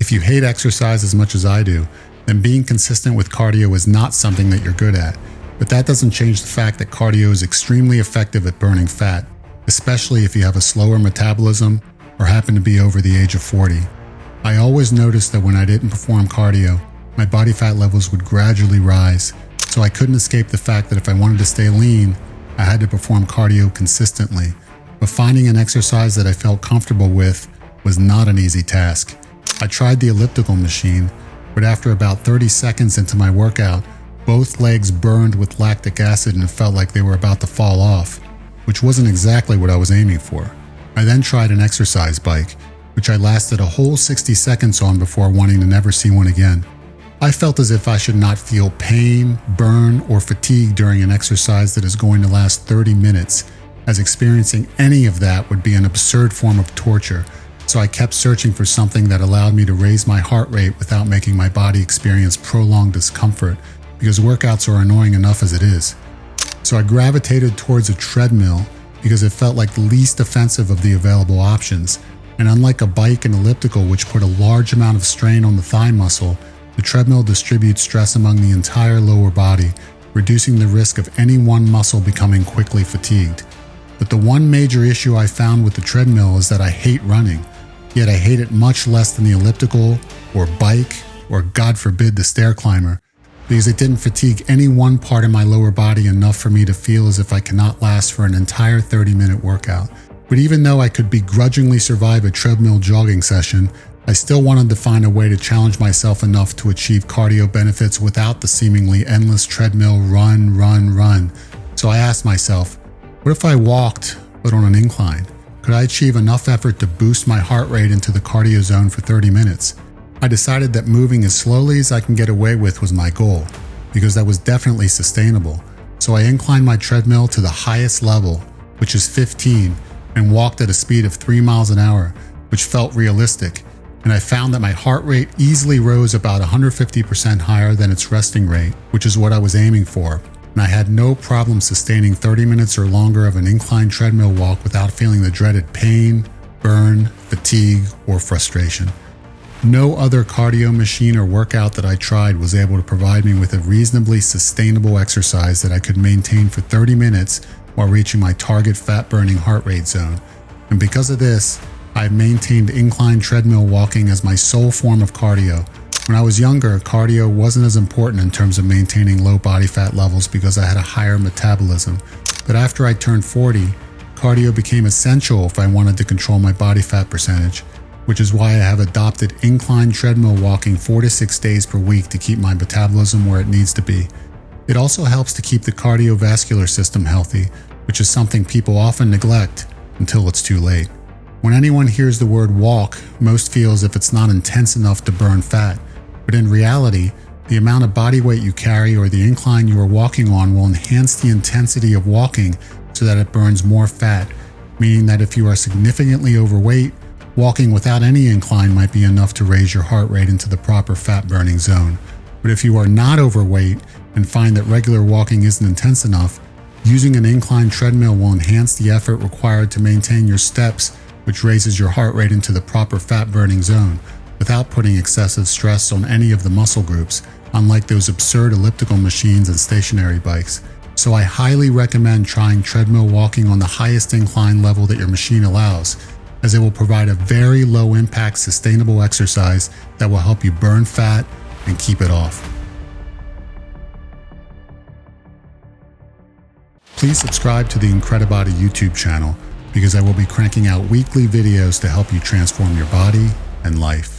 If you hate exercise as much as I do, then being consistent with cardio is not something that you're good at. But that doesn't change the fact that cardio is extremely effective at burning fat, especially if you have a slower metabolism or happen to be over the age of 40. I always noticed that when I didn't perform cardio, my body fat levels would gradually rise, so I couldn't escape the fact that if I wanted to stay lean, I had to perform cardio consistently. But finding an exercise that I felt comfortable with was not an easy task. I tried the elliptical machine, but after about 30 seconds into my workout, both legs burned with lactic acid and it felt like they were about to fall off, which wasn't exactly what I was aiming for. I then tried an exercise bike, which I lasted a whole 60 seconds on before wanting to never see one again. I felt as if I should not feel pain, burn, or fatigue during an exercise that is going to last 30 minutes, as experiencing any of that would be an absurd form of torture. So I kept searching for something that allowed me to raise my heart rate without making my body experience prolonged discomfort, because workouts are annoying enough as it is. So I gravitated towards a treadmill because it felt like the least offensive of the available options. And unlike a bike and elliptical, which put a large amount of strain on the thigh muscle, the treadmill distributes stress among the entire lower body, reducing the risk of any one muscle becoming quickly fatigued. But the one major issue I found with the treadmill is that I hate running. Yet I hate it much less than the elliptical, or bike, or God forbid the stair climber, because it didn't fatigue any one part of my lower body enough for me to feel as if I cannot last for an entire 30-minute workout. But even though I could begrudgingly survive a treadmill jogging session, I still wanted to find a way to challenge myself enough to achieve cardio benefits without the seemingly endless treadmill run. So I asked myself, what if I walked, but on an incline? Could I achieve enough effort to boost my heart rate into the cardio zone for 30 minutes? I decided that moving as slowly as I can get away with was my goal, because that was definitely sustainable. So I inclined my treadmill to the highest level, which is 15, and walked at a speed of 3 miles an hour, which felt realistic. And I found that my heart rate easily rose about 150% higher than its resting rate, which is what I was aiming for. And I had no problem sustaining 30 minutes or longer of an inclined treadmill walk without feeling the dreaded pain, burn, fatigue, or frustration. No other cardio machine or workout that I tried was able to provide me with a reasonably sustainable exercise that I could maintain for 30 minutes while reaching my target fat-burning heart rate zone. And because of this, I've maintained incline treadmill walking as my sole form of cardio. When I was younger, cardio wasn't as important in terms of maintaining low body fat levels because I had a higher metabolism. But after I turned 40, cardio became essential if I wanted to control my body fat percentage, which is why I have adopted incline treadmill walking 4 to 6 days per week to keep my metabolism where it needs to be. It also helps to keep the cardiovascular system healthy, which is something people often neglect until it's too late. When anyone hears the word walk, most feel as if it's not intense enough to burn fat. But in reality, the amount of body weight you carry or the incline you are walking on will enhance the intensity of walking so that it burns more fat, meaning that if you are significantly overweight, walking without any incline might be enough to raise your heart rate into the proper fat burning zone. But if you are not overweight and find that regular walking isn't intense enough, using an incline treadmill will enhance the effort required to maintain your steps, which raises your heart rate into the proper fat burning zone, without putting excessive stress on any of the muscle groups, unlike those absurd elliptical machines and stationary bikes. So I highly recommend trying treadmill walking on the highest incline level that your machine allows, as it will provide a very low impact sustainable exercise that will help you burn fat and keep it off. Please subscribe to the IncrediBody YouTube channel because I will be cranking out weekly videos to help you transform your body and life.